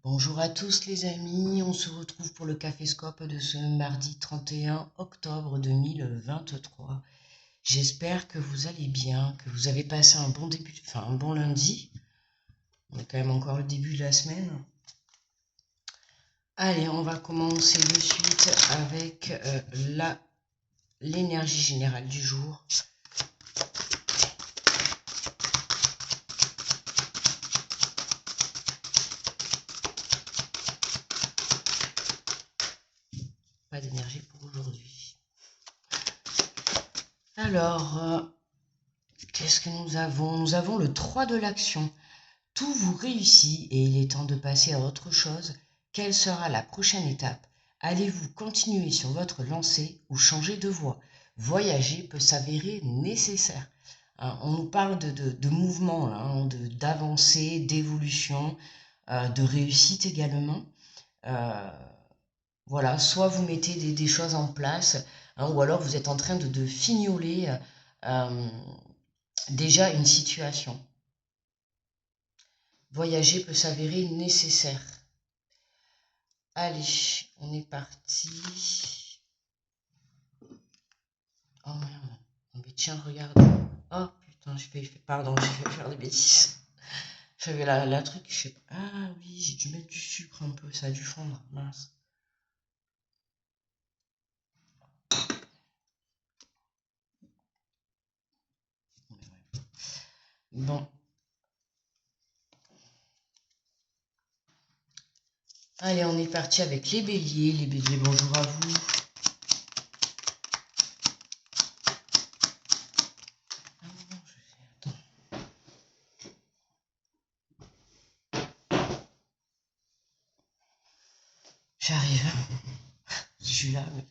Bonjour à tous les amis, on se retrouve pour le Caféscope de ce mardi 31 octobre 2023. J'espère que vous allez bien, que vous avez passé un bon début, un bon lundi. On est quand même encore le début de la semaine. Allez, on va commencer de suite avec l'énergie générale du jour. Pas d'énergie pour aujourd'hui. Alors, qu'est-ce que nous avons? Nous avons le 3 de l'action. Tout vous réussit et il est temps de passer à autre chose. Quelle sera la prochaine étape? Allez-vous continuer sur votre lancée ou changer de voie? Voyager peut s'avérer nécessaire. On nous parle de mouvement, d'avancée, d'évolution, de réussite également. Voilà, soit vous mettez des choses en place, ou alors vous êtes en train de fignoler déjà une situation. Voyager peut s'avérer nécessaire. Allez, on est parti. Oh merde. Oh, mais tiens, regarde. Oh putain, pardon, j'ai fait faire des bêtises. J'avais la truc, je sais pas. Ah oui, j'ai dû mettre du sucre un peu, ça a dû fondre. Mince. Bon. Allez, on est parti avec les béliers. Les béliers, bonjour à vous. J'arrive. Je suis là, mais...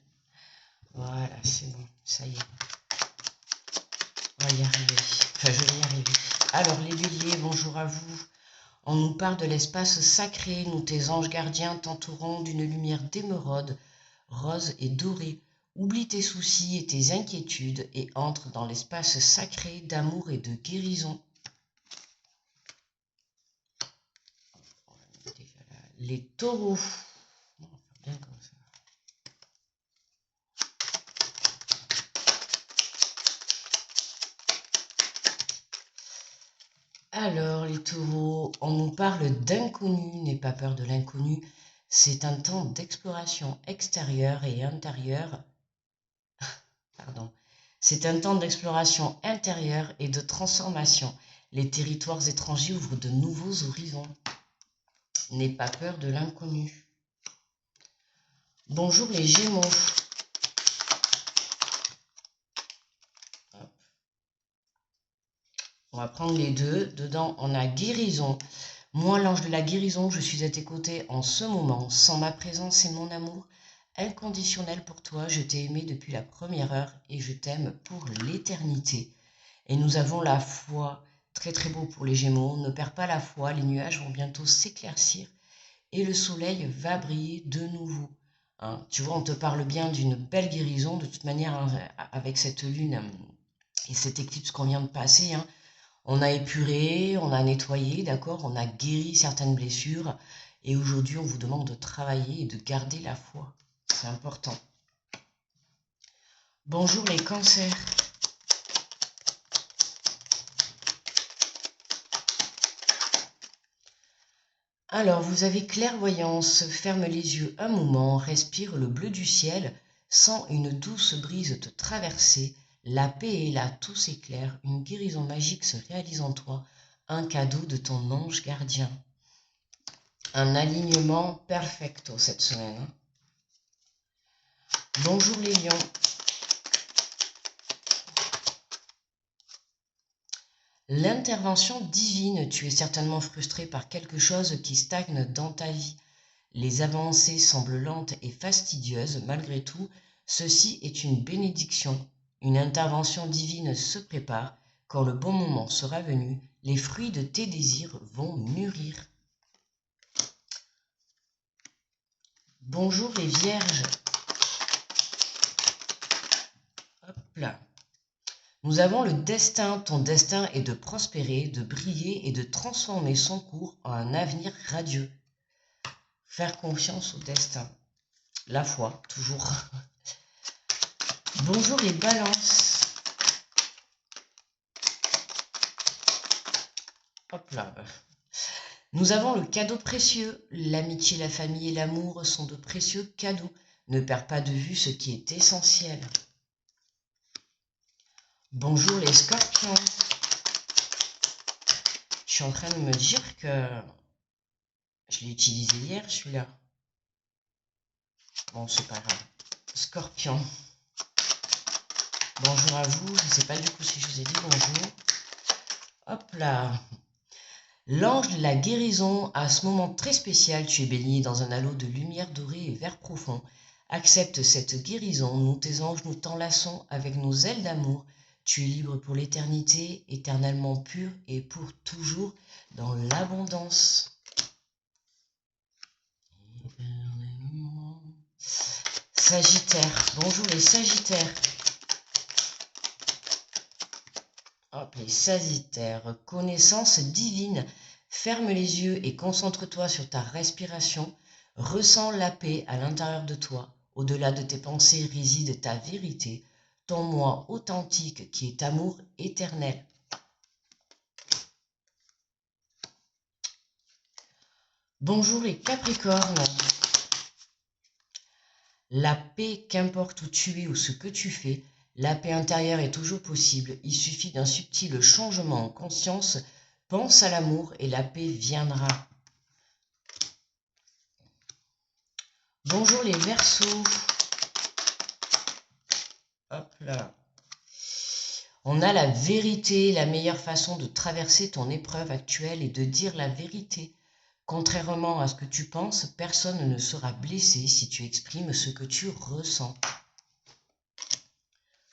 Voilà, c'est bon, ça y est. On va y arriver. Enfin, je vais y arriver. Alors, les béliers, bonjour à vous. On nous parle de l'espace sacré. Nous, tes anges gardiens, t'entourons d'une lumière d'émeraude, rose et dorée. Oublie tes soucis et tes inquiétudes et entre dans l'espace sacré d'amour et de guérison. Les taureaux. On va faire bien comme ça. Alors, les taureaux, on nous parle d'inconnu, n'aie pas peur de l'inconnu. C'est un temps d'exploration extérieure et intérieure. Pardon. C'est un temps d'exploration intérieure et de transformation. Les territoires étrangers ouvrent de nouveaux horizons. N'aie pas peur de l'inconnu. Bonjour les Gémeaux. On va prendre les deux. Dedans, on a guérison. Moi, l'ange de la guérison, je suis à tes côtés en ce moment. Sans ma présence et mon amour inconditionnel pour toi, je t'ai aimé depuis la première heure et je t'aime pour l'éternité. Et nous avons la foi. Très très beau pour les Gémeaux. Ne perds pas la foi, les nuages vont bientôt s'éclaircir et le soleil va briller de nouveau. Hein, tu vois, on te parle bien d'une belle guérison. De toute manière, hein, avec cette lune et cette éclipse qu'on vient de passer, hein, on a épuré, on a nettoyé, d'accord, on a guéri certaines blessures. Et aujourd'hui, on vous demande de travailler et de garder la foi. C'est important. Bonjour les cancers. Alors, vous avez clairvoyance, ferme les yeux un moment, respire le bleu du ciel, sens une douce brise te traverser, la paix est là, tout s'éclaire, une guérison magique se réalise en toi, un cadeau de ton ange gardien. Un alignement perfecto cette semaine. Bonjour les lions. L'intervention divine, tu es certainement frustré par quelque chose qui stagne dans ta vie. Les avancées semblent lentes et fastidieuses, malgré tout, ceci est une bénédiction. Une intervention divine se prépare, quand le bon moment sera venu, les fruits de tes désirs vont mûrir. Bonjour les vierges. Hop là. Nous avons le destin, ton destin est de prospérer, de briller et de transformer son cours en un avenir radieux. Faire confiance au destin. La foi, toujours. Bonjour les balances. Hop là. Nous avons le cadeau précieux. L'amitié, la famille et l'amour sont de précieux cadeaux. Ne perds pas de vue ce qui est essentiel. Bonjour les scorpions. Je suis en train de me dire que je l'ai utilisé hier celui-là. Bon, c'est pas grave. Scorpion. Bonjour à vous. Je ne sais pas du coup si je vous ai dit bonjour. Hop là. L'ange de la guérison, à ce moment très spécial, tu es baigné dans un halo de lumière dorée et vert profond. Accepte cette guérison, nous tes anges nous t'enlaçons avec nos ailes d'amour. Tu es libre pour l'éternité, éternellement pur et pour toujours dans l'abondance. Sagittaire, bonjour les Sagittaires. Hop, les Sagittaires, connaissance divine. Ferme les yeux et concentre-toi sur ta respiration. Ressens la paix à l'intérieur de toi. Au-delà de tes pensées réside ta vérité, ton moi authentique qui est amour éternel. Bonjour les Capricornes. La paix, qu'importe où tu es ou ce que tu fais, la paix intérieure est toujours possible. Il suffit d'un subtil changement en conscience. Pense à l'amour et la paix viendra. Bonjour les Verseaux. Hop là. On a la vérité, la meilleure façon de traverser ton épreuve actuelle est de dire la vérité. Contrairement à ce que tu penses, personne ne sera blessé si tu exprimes ce que tu ressens.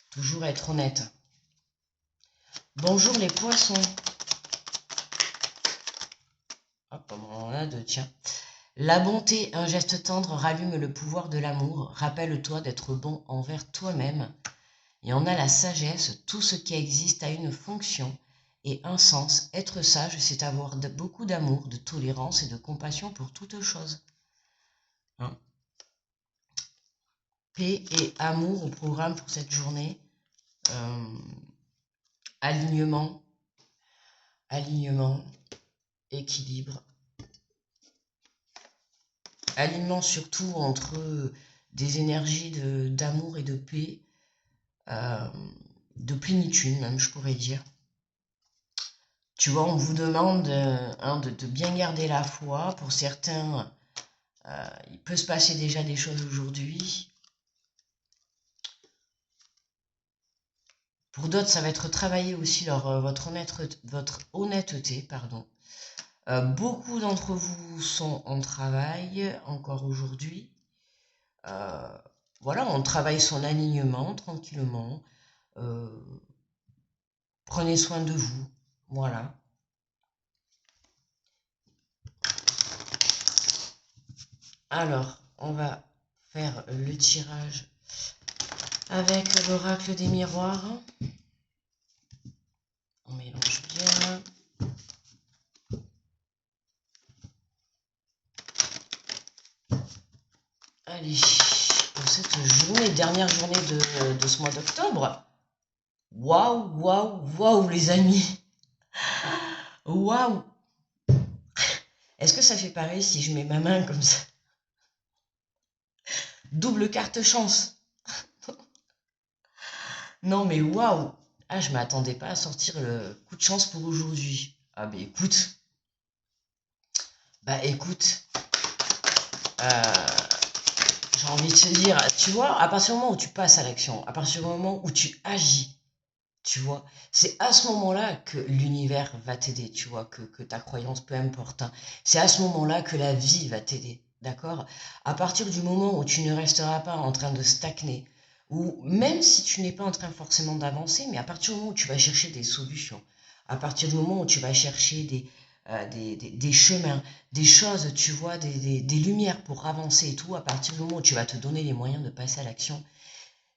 Toujours être honnête. Bonjour les Poissons. Hop, on en a deux, tiens. La bonté, un geste tendre rallume le pouvoir de l'amour. Rappelle-toi d'être bon envers toi-même. Et on a la sagesse, tout ce qui existe a une fonction et un sens. Être sage, c'est avoir beaucoup d'amour, de tolérance et de compassion pour toute chose. Hein? Paix et amour au programme pour cette journée. Alignement, équilibre. Alignement surtout entre des énergies d'amour et de paix, de plénitude même, je pourrais dire. Tu vois, on vous demande de bien garder la foi. Pour certains, il peut se passer déjà des choses aujourd'hui. Pour d'autres, ça va être travailler aussi votre honnêteté. Pardon. Beaucoup d'entre vous sont en travail encore aujourd'hui. Voilà, on travaille son alignement tranquillement. Prenez soin de vous. Voilà. Alors, on va faire le tirage avec l'oracle des miroirs. On mélange bien. Allez, pour cette journée, dernière journée de ce mois d'octobre. Waouh, waouh, waouh les amis. Waouh. Est-ce que ça fait pareil si je mets ma main comme ça? Double carte chance. Non mais waouh. Ah, je m'attendais pas à sortir le coup de chance pour aujourd'hui. Ah bah écoute. J'ai envie de te dire, tu vois, à partir du moment où tu passes à l'action, à partir du moment où tu agis, tu vois, c'est à ce moment-là que l'univers va t'aider, tu vois, que ta croyance, peu importe, hein. C'est à ce moment-là que la vie va t'aider, d'accord? À partir du moment où tu ne resteras pas en train de stagner, ou même si tu n'es pas en train forcément d'avancer, mais à partir du moment où tu vas chercher des solutions, à partir du moment où tu vas chercher des chemins, des choses, tu vois, des lumières pour avancer et tout, à partir du moment où tu vas te donner les moyens de passer à l'action,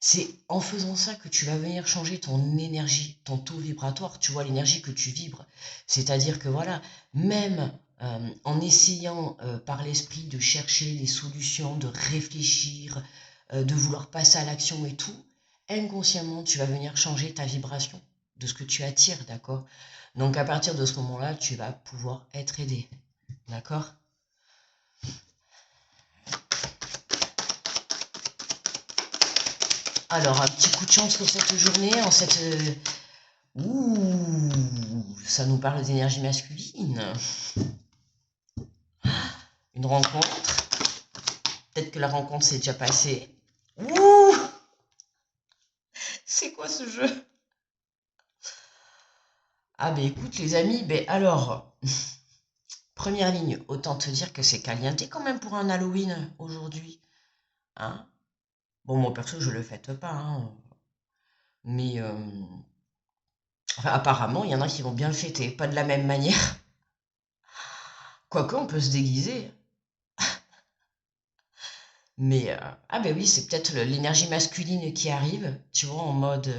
c'est en faisant ça que tu vas venir changer ton énergie, ton taux vibratoire, tu vois, l'énergie que tu vibres. C'est-à-dire que voilà, même en essayant par l'esprit de chercher des solutions, de réfléchir, de vouloir passer à l'action et tout, inconsciemment, tu vas venir changer ta vibration de ce que tu attires, d'accord? Donc à partir de ce moment-là, tu vas pouvoir être aidé, d'accord? Alors, un petit coup de chance pour cette journée, en cette... Ouh, ça nous parle d'énergie masculine. Une rencontre. Peut-être que la rencontre s'est déjà passée. Ouh, c'est quoi ce jeu? Ah ben écoute les amis, ben alors, première ligne, autant te dire que c'est calienté quand même pour un Halloween aujourd'hui. Hein? Bon, moi perso, je le fête pas, hein, mais enfin, apparemment, il y en a qui vont bien le fêter, pas de la même manière. Quoique, on peut se déguiser. Mais, ah ben oui, c'est peut-être l'énergie masculine qui arrive, tu vois, en mode...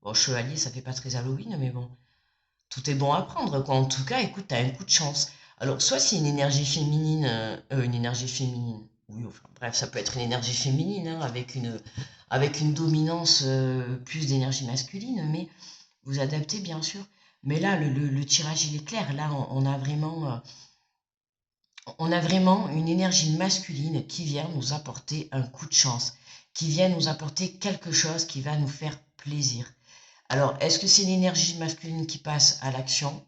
bon, chevalier, ça fait pas très Halloween, mais bon, tout est bon à prendre, quoi. En tout cas, écoute, t'as un coup de chance. Alors, soit c'est une énergie féminine, oui, enfin, bref, ça peut être une énergie féminine, hein, avec une dominance plus d'énergie masculine, mais vous adaptez, bien sûr. Mais là, le tirage, il est clair. Là, on a vraiment une énergie masculine qui vient nous apporter un coup de chance, qui vient nous apporter quelque chose qui va nous faire plaisir. Alors, est-ce que c'est l'énergie masculine qui passe à l'action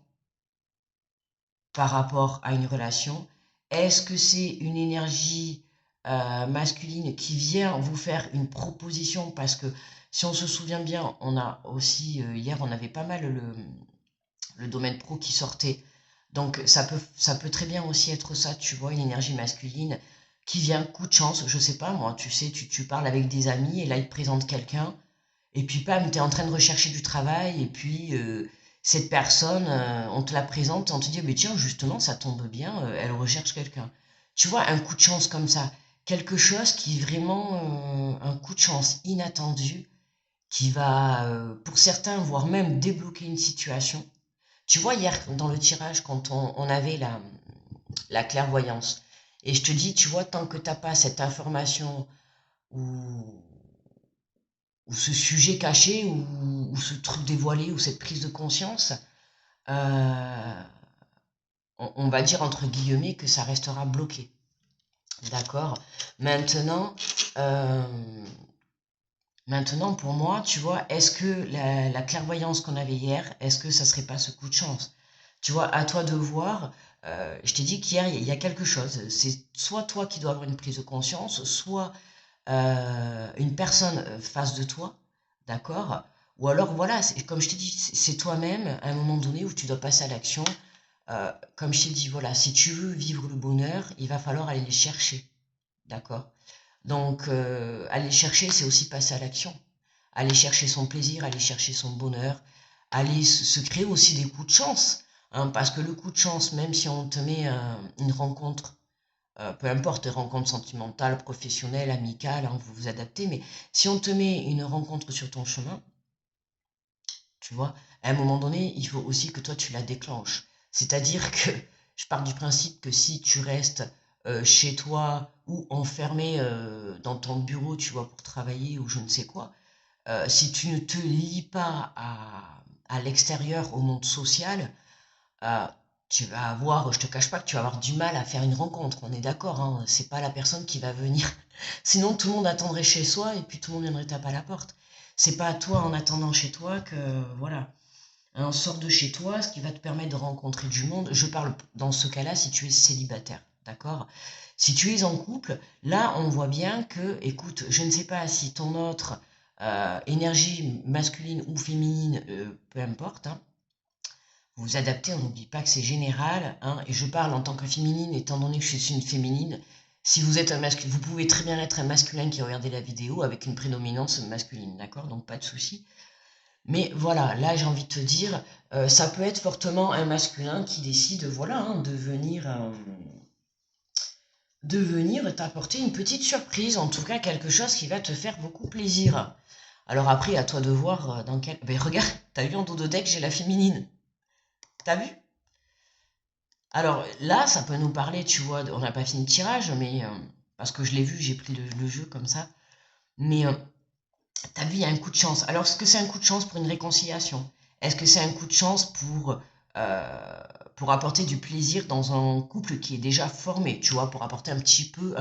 par rapport à une relation? Est-ce que c'est une énergie masculine qui vient vous faire une proposition? Parce que si on se souvient bien, on a aussi, hier, on avait pas mal le domaine pro qui sortait. Donc ça peut très bien aussi être ça, tu vois, une énergie masculine qui vient, coup de chance, je sais pas moi, tu sais, tu parles avec des amis et là ils te présentent quelqu'un et puis pam, tu es en train de rechercher du travail et puis cette personne, on te la présente, on te dit, mais tiens, justement, ça tombe bien, elle recherche quelqu'un. Tu vois, un coup de chance comme ça, quelque chose qui est vraiment un coup de chance inattendu, qui va, pour certains, voire même débloquer une situation. Tu vois, hier, dans le tirage, quand on avait la clairvoyance, et je te dis, tu vois, tant que tu n'as pas cette information ou, ou ce sujet caché ou ce truc dévoilé ou cette prise de conscience, euh, on va dire entre guillemets que ça restera bloqué. D'accord? Maintenant, euh, maintenant, pour moi, tu vois, est-ce que la clairvoyance qu'on avait hier, est-ce que ça serait pas ce coup de chance? Tu vois, à toi de voir. Je t'ai dit qu'hier, il y a quelque chose. C'est soit toi qui dois avoir une prise de conscience, soit une personne face de toi, d'accord? Ou alors, voilà, comme je t'ai dit, c'est toi-même, à un moment donné, où tu dois passer à l'action. Comme je t'ai dit, voilà, si tu veux vivre le bonheur, il va falloir aller les chercher, d'accord? Donc, aller chercher, c'est aussi passer à l'action. Aller chercher son plaisir, aller chercher son bonheur, aller se créer aussi des coups de chance. Hein, parce que le coup de chance, même si on te met une rencontre, peu importe, rencontre sentimentale, professionnelle, amicale, hein, vous vous adaptez, mais si on te met une rencontre sur ton chemin, tu vois, à un moment donné, il faut aussi que toi, tu la déclenches. C'est-à-dire que je pars du principe que si tu restes chez toi ou enfermé dans ton bureau, tu vois, pour travailler ou je ne sais quoi, si tu ne te lis pas à l'extérieur, au monde social, euh, tu vas avoir, je te cache pas que tu vas avoir du mal à faire une rencontre, on est d'accord, hein, c'est pas la personne qui va venir. Sinon, tout le monde attendrait chez soi et puis tout le monde viendrait taper à la porte. C'est pas à toi en attendant chez toi que, voilà, hein, sors de chez toi, ce qui va te permettre de rencontrer du monde. Je parle dans ce cas-là si tu es célibataire, d'accord? Si tu es en couple, là, on voit bien que, écoute, je ne sais pas si ton autre énergie masculine ou féminine, peu importe, hein, vous vous adaptez, on n'oublie pas que c'est général, hein, et je parle en tant que féminine, étant donné que je suis une féminine. Si vous êtes un masculin, vous pouvez très bien être un masculin qui a regardé la vidéo avec une prédominance masculine, d'accord? Donc pas de souci. Mais voilà, là j'ai envie de te dire, ça peut être fortement un masculin qui décide, voilà, hein, de venir t'apporter une petite surprise, en tout cas quelque chose qui va te faire beaucoup plaisir. Alors après, à toi de voir dans quel... Ben regarde, t'as vu en dos de deck, j'ai la féminine. T'as vu? Alors là, ça peut nous parler, tu vois, on n'a pas fini le tirage, mais parce que je l'ai vu, j'ai pris le jeu comme ça. Mais t'as vu, il y a un coup de chance. Alors, est-ce que c'est un coup de chance pour une réconciliation? Est-ce que c'est un coup de chance pour apporter du plaisir dans un couple qui est déjà formé, tu vois, pour apporter un petit peu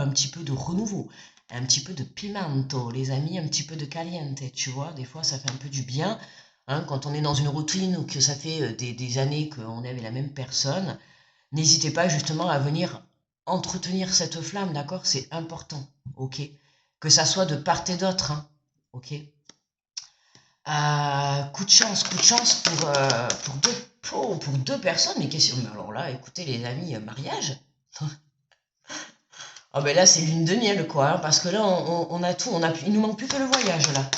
de renouveau, un petit peu de pimento, les amis, un petit peu de caliente, tu vois. Des fois, ça fait un peu du bien, hein, quand on est dans une routine ou que ça fait des années qu'on est avec la même personne. N'hésitez pas justement à venir entretenir cette flamme, d'accord? C'est important, ok? Que ça soit de part et d'autre, hein, ok? Coup de chance pour deux personnes, mais qu'est-ce que... Alors là, écoutez les amis, mariage? Ah ben là, c'est lune de miel, quoi, hein, parce que là, on a tout, il nous manque plus que le voyage, là.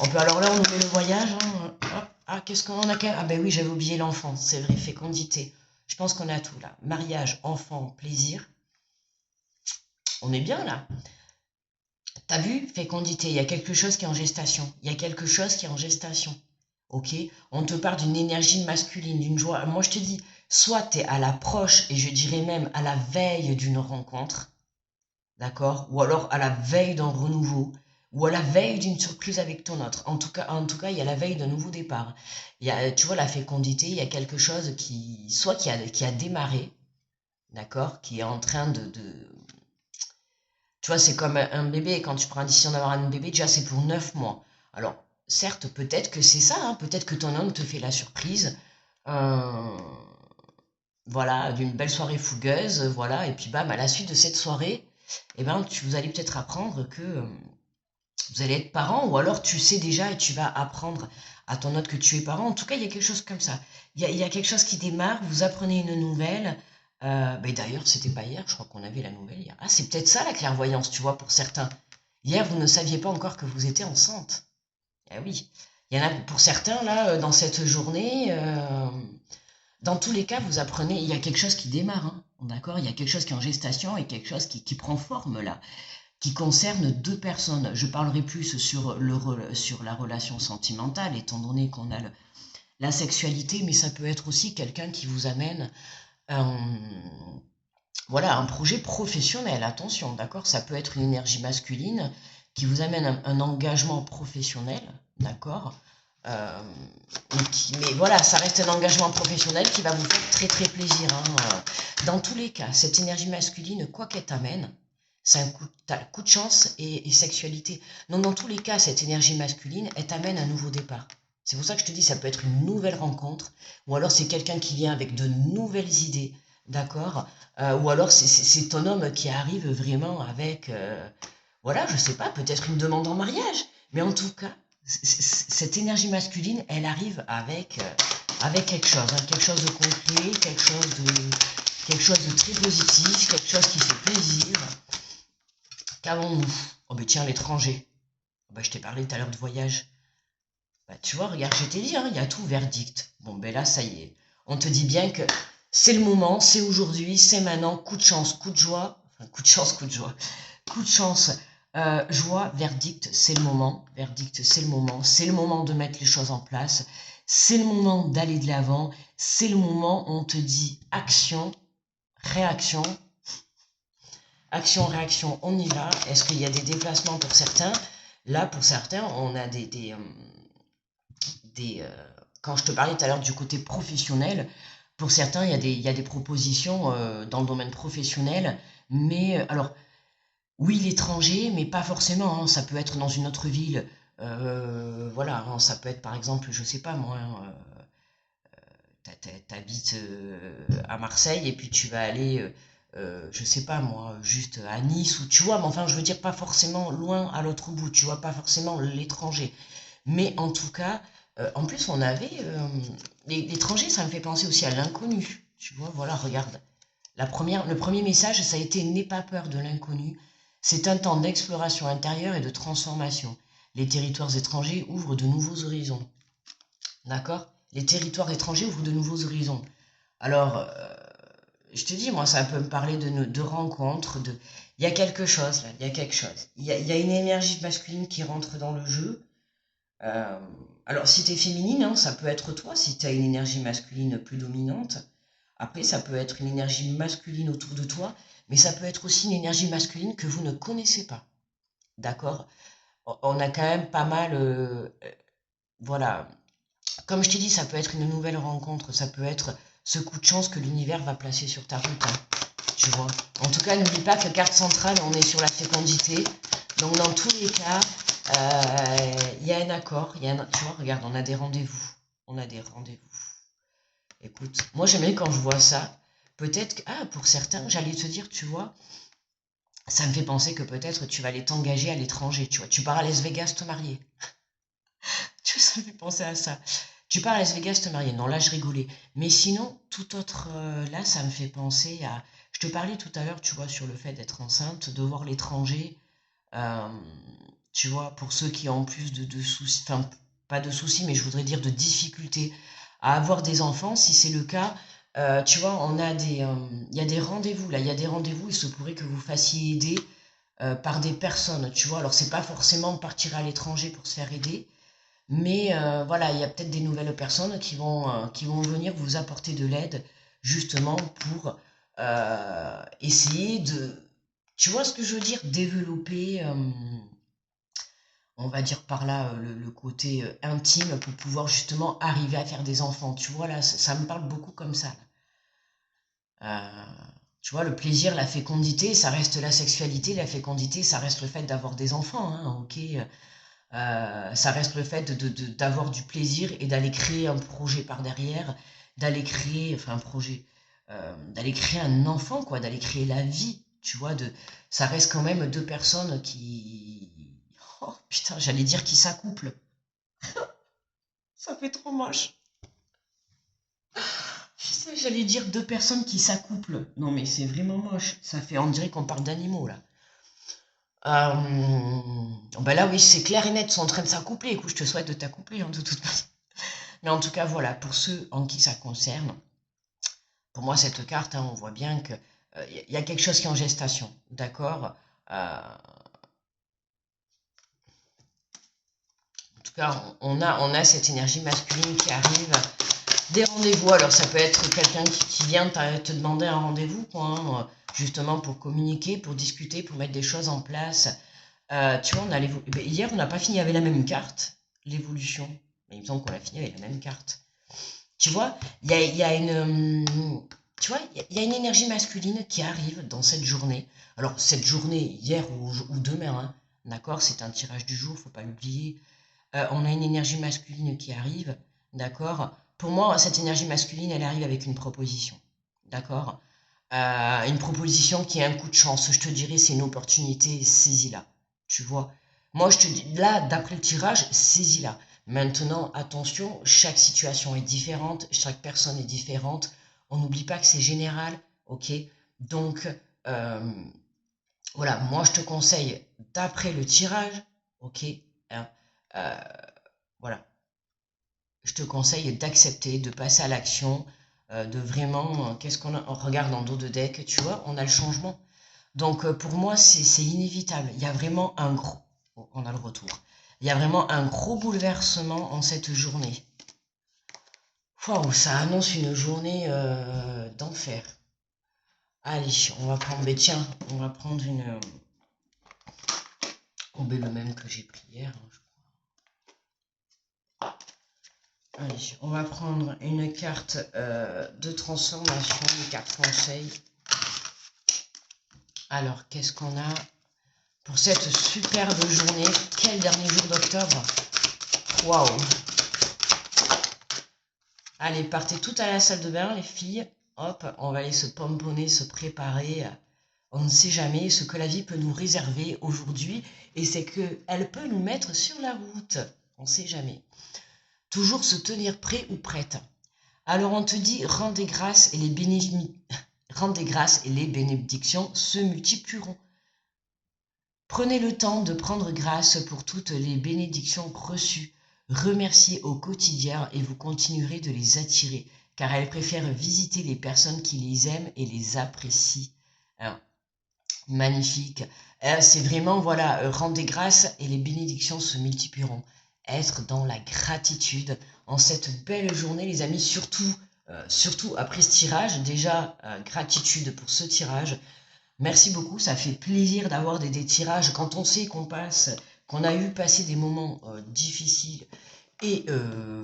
On peut, alors là, on nous met le voyage, hein, hop. Ah, qu'est-ce qu'on a? Ah ben oui, j'avais oublié l'enfant, c'est vrai, fécondité. Je pense qu'on a tout, là. Mariage, enfant, plaisir. On est bien, là. T'as vu, fécondité, il y a quelque chose qui est en gestation. Il y a quelque chose qui est en gestation. Ok? On te parle d'une énergie masculine, d'une joie. Moi, je te dis, soit tu es à l'approche, et je dirais même à la veille d'une rencontre, d'accord? Ou alors à la veille d'un renouveau, ou à la veille d'une surprise avec ton autre. En tout cas, il y a la veille d'un nouveau départ. Il y a, tu vois, la fécondité, il y a quelque chose soit qui a démarré, d'accord? Qui est en train tu vois, c'est comme un bébé, quand tu prends la décision d'avoir un bébé, déjà c'est pour 9 mois. Alors, certes, peut-être que c'est ça, hein, peut-être que ton homme te fait la surprise, euh, voilà, d'une belle soirée fougueuse, voilà, et puis bam, à la suite de cette soirée, eh ben, vous allez peut-être apprendre que vous allez être parent, ou alors tu sais déjà et tu vas apprendre à ton autre que tu es parent. En tout cas, il y a quelque chose comme ça. Il y a quelque chose qui démarre, vous apprenez une nouvelle. Ben d'ailleurs, c'était pas hier, je crois qu'on avait la nouvelle hier. Ah, c'est peut-être ça la clairvoyance, tu vois, pour certains. Hier, vous ne saviez pas encore que vous étiez enceinte. Eh oui. Il y en a pour certains, là, dans cette journée, dans tous les cas, vous apprenez, il y a quelque chose qui démarre, hein, d'accord? Il y a quelque chose qui est en gestation et quelque chose qui prend forme, là, qui concerne deux personnes. Je parlerai plus sur la relation sentimentale, étant donné qu'on a la sexualité, mais ça peut être aussi quelqu'un qui vous amène un, voilà, un projet professionnel. Attention, d'accord? Ça peut être une énergie masculine qui vous amène un engagement professionnel, d'accord? Euh, mais voilà, ça reste un engagement professionnel qui va vous faire très très plaisir, hein. Dans tous les cas, cette énergie masculine, quoi qu'elle t'amène, c'est coup de chance et sexualité. Donc dans tous les cas, cette énergie masculine, elle t'amène un nouveau départ. C'est pour ça que je te dis, ça peut être une nouvelle rencontre, ou alors c'est quelqu'un qui vient avec de nouvelles idées, d'accord? Ou alors c'est ton homme qui arrive vraiment avec, voilà, je sais pas, peut-être une demande en mariage. Mais en tout cas, cette énergie masculine, elle arrive avec quelque chose de concret, quelque chose de très positif, quelque chose qui fait plaisir. Qu'avons-nous? Oh ben tiens, l'étranger. Oh ben, je t'ai parlé tout à l'heure de voyage. Bah, tu vois, regarde, je t'ai dit, hein, il y a tout, verdict. Bon, ben là, ça y est. On te dit bien que c'est le moment, c'est aujourd'hui, c'est maintenant, coup de chance, coup de joie. Enfin, coup de chance, coup de joie. Coup de chance, joie, verdict, c'est le moment. Verdict, c'est le moment de mettre les choses en place. C'est le moment d'aller de l'avant. C'est le moment où on te dit action, réaction. Action, réaction, on y va. Est-ce qu'il y a des déplacements pour certains? Là, pour certains, on a quand je te parlais tout à l'heure du côté professionnel, pour certains, il y a des propositions dans le domaine professionnel, mais alors, oui, l'étranger, mais pas forcément, hein, ça peut être dans une autre ville, voilà, hein, ça peut être par exemple, je sais pas moi, hein, t'habites à Marseille et puis tu vas aller, je sais pas moi, juste à Nice, ou tu vois, mais enfin, je veux dire pas forcément loin à l'autre bout, tu vois, pas forcément l'étranger. Mais en tout cas, en plus, on avait. L'étranger, ça me fait penser aussi à l'inconnu. Tu vois, voilà, regarde. Le premier message, ça a été n'aie pas peur de l'inconnu. C'est un temps d'exploration intérieure et de transformation. Les territoires étrangers ouvrent de nouveaux horizons. D'accord? Les territoires étrangers ouvrent de nouveaux horizons. Alors, je te dis, moi, ça peut me parler de rencontres, il y a quelque chose là, il y a quelque chose. Il y a une énergie masculine qui rentre dans le jeu. Alors, si tu es féminine, hein, ça peut être toi, si tu as une énergie masculine plus dominante. Après, ça peut être une énergie masculine autour de toi, mais ça peut être aussi une énergie masculine que vous ne connaissez pas. D'accord? On a quand même pas mal, voilà. Comme je t'ai dit, ça peut être une nouvelle rencontre, ça peut être ce coup de chance que l'univers va placer sur ta route, hein, tu vois. En tout cas, n'oublie pas que carte centrale, on est sur la fécondité. Donc, dans tous les cas, il y a un accord, tu vois, regarde, on a des rendez-vous. On a des rendez-vous. Écoute, moi j'aime bien quand je vois ça. Peut-être que, ah, pour certains, j'allais te dire, tu vois, ça me fait penser que peut-être tu vas aller t'engager à l'étranger, tu vois. Tu pars à Las Vegas te marier. Tu vois, ça me fait penser à ça. Tu pars à Las Vegas te marier. Non, là je rigolais. Mais sinon, tout autre, là, ça me fait penser à. Je te parlais tout à l'heure, tu vois, sur le fait d'être enceinte, de voir l'étranger. euh, Tu vois, pour ceux qui ont plus de soucis, enfin, pas de soucis, mais je voudrais dire de difficultés à avoir des enfants, si c'est le cas, tu vois, il y a des rendez-vous là, il y a des rendez-vous, il se pourrait que vous fassiez aider par des personnes, tu vois. Alors, c'est pas forcément partir à l'étranger pour se faire aider, mais voilà, il y a peut-être des nouvelles personnes qui vont venir vous apporter de l'aide, justement pour essayer de, tu vois ce que je veux dire, développer. On va dire par là le côté intime pour pouvoir justement arriver à faire des enfants. Tu vois, là, ça me parle beaucoup comme ça. Euh, Tu vois, le plaisir, la fécondité, ça reste la sexualité. La fécondité, ça reste le fait d'avoir des enfants, hein, ok. Ça reste le fait d'avoir du plaisir et d'aller créer un projet par derrière, d'aller créer, enfin un projet, d'aller créer un enfant, quoi, d'aller créer la vie. Tu vois, ça reste quand même deux personnes qui... Oh putain, j'allais dire qui s'accouplent. Ça fait trop moche. Putain, j'allais dire deux personnes qui s'accouplent. Non, mais c'est vraiment moche. Ça fait, on dirait qu'on parle d'animaux, là. Ben là, oui, c'est clair et net, ils sont en train de s'accoupler. Écoute, je te souhaite de t'accoupler, hein, de toute façon. Mais en tout cas, voilà, pour ceux en qui ça concerne, pour moi, cette carte, hein, on voit bien que y a quelque chose qui est en gestation, d'accord. En tout cas, on a cette énergie masculine qui arrive. Des rendez-vous, alors ça peut être quelqu'un qui vient te demander un rendez-vous, quoi, hein, justement pour communiquer, pour discuter, pour mettre des choses en place. Tu vois, hier, on n'a pas fini avec la même carte, l'évolution. Mais il me semble qu'on a fini avec la même carte. Tu vois, il y a une, tu vois, il y a une énergie masculine qui arrive dans cette journée. Alors, cette journée, hier ou demain, hein, d'accord, c'est un tirage du jour, faut pas l'oublier. On a une énergie masculine qui arrive, d'accord. Pour moi, cette énergie masculine, elle arrive avec une proposition, d'accord. Une proposition qui est un coup de chance. Je te dirais, c'est une opportunité, saisis-la. Tu vois. Moi, je te dis, là, d'après le tirage, saisis-la. Maintenant, attention, chaque situation est différente, chaque personne est différente. On n'oublie pas que c'est général, ok. Donc, euh, voilà, moi, je te conseille, d'après le tirage, ok, hein, euh, voilà, je te conseille d'accepter, de passer à l'action, de vraiment, qu'est-ce qu'on a, on regarde en dos de deck, tu vois, on a le changement. Donc pour moi, c'est inévitable. Il y a vraiment un gros, oh, on a le retour. Il y a vraiment un gros bouleversement en cette journée. Waouh, ça annonce une journée d'enfer. Allez, on va prendre, mais tiens, on va prendre une, oh, ben, le même que j'ai pris hier, hein, Allez, on va prendre une carte de transformation, une carte conseil. Alors, qu'est-ce qu'on a pour cette superbe journée? Quel dernier jour d'octobre? Waouh! Allez, partez toutes à la salle de bain, les filles. Hop, on va aller se pomponner, se préparer. On ne sait jamais ce que la vie peut nous réserver aujourd'hui, et c'est qu'elle peut nous mettre sur la route. On ne sait jamais. Toujours se tenir prêt ou prête. Alors on te dit, rendez grâce et les bénédictions se multiplieront. Prenez le temps de prendre grâce pour toutes les bénédictions reçues. Remerciez au quotidien et vous continuerez de les attirer, car elles préfèrent visiter les personnes qui les aiment et les apprécient. Hein, magnifique. C'est vraiment, voilà, rendez grâce et les bénédictions se multiplieront. Être dans la gratitude en cette belle journée, les amis, surtout surtout après ce tirage. Déjà, gratitude pour ce tirage. Merci beaucoup, ça fait plaisir d'avoir des tirages quand on sait qu'on a eu passé des moments difficiles et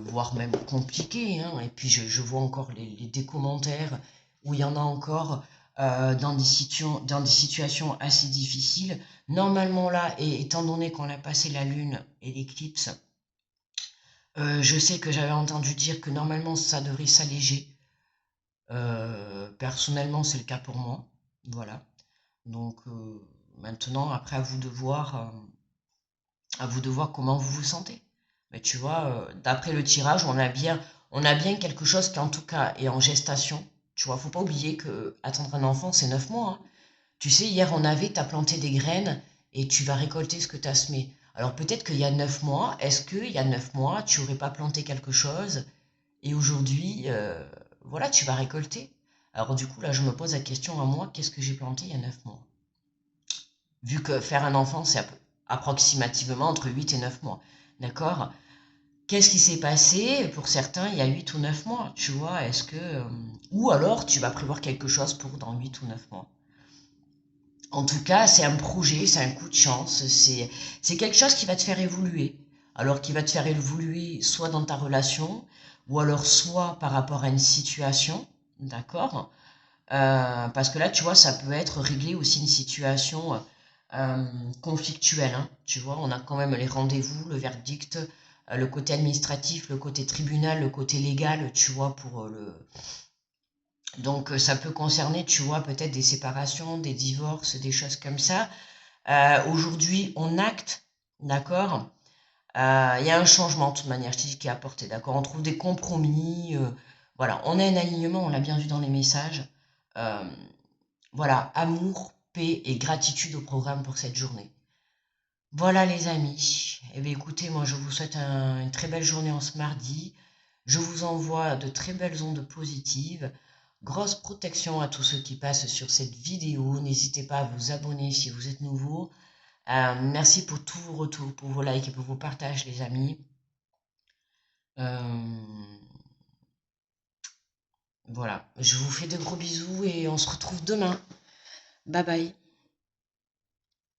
voire même compliqués, hein. Et puis je vois encore des commentaires où il y en a encore dans des situations assez difficiles. Normalement là, et étant donné qu'on a passé la lune et l'éclipse, je sais que j'avais entendu dire que normalement ça devrait s'alléger. Personnellement, c'est le cas pour moi. Voilà. Donc maintenant, après à vous de voir comment vous vous sentez. Mais tu vois, d'après le tirage, on a bien quelque chose qui en tout cas est en gestation. Tu vois, faut pas oublier que attendre un enfant, c'est 9 mois, hein. Tu sais, hier t'as planté des graines et tu vas récolter ce que tu as semé. Alors peut-être qu'il y a 9 mois, est-ce qu'il y a 9 mois, tu aurais pas planté quelque chose et aujourd'hui, voilà, tu vas récolter. Alors du coup, là, je me pose la question à moi, qu'est-ce que j'ai planté il y a 9 mois? Vu que faire un enfant, c'est approximativement entre 8 et 9 mois. D'accord? Qu'est-ce qui s'est passé pour certains il y a 8 ou 9 mois? Tu vois, est-ce que. Ou alors tu vas prévoir quelque chose pour dans 8 ou 9 mois. En tout cas, c'est un projet, c'est un coup de chance, c'est quelque chose qui va te faire évoluer. Alors, qui va te faire évoluer soit dans ta relation, ou alors soit par rapport à une situation, d'accord? Parce que là, tu vois, ça peut être réglé aussi une situation euh, conflictuelle, hein. Tu vois, on a quand même les rendez-vous, le verdict, le côté administratif, le côté tribunal, le côté légal, tu vois, pour le... Donc, ça peut concerner, tu vois, peut-être des séparations, des divorces, des choses comme ça. Aujourd'hui, on acte, d'accord? Il y a un changement de toute manière, je te dis, qui est apporté, d'accord? On trouve des compromis, voilà, on a un alignement, on l'a bien vu dans les messages. Euh, voilà, amour, paix et gratitude au programme pour cette journée. Voilà les amis. Eh bien écoutez, moi je vous souhaite une très belle journée en ce mardi. Je vous envoie de très belles ondes positives. Grosse protection à tous ceux qui passent sur cette vidéo. N'hésitez pas à vous abonner si vous êtes nouveau. Merci pour tous vos retours, pour vos likes et pour vos partages les amis. Euh, voilà, je vous fais de gros bisous et on se retrouve demain. Bye bye.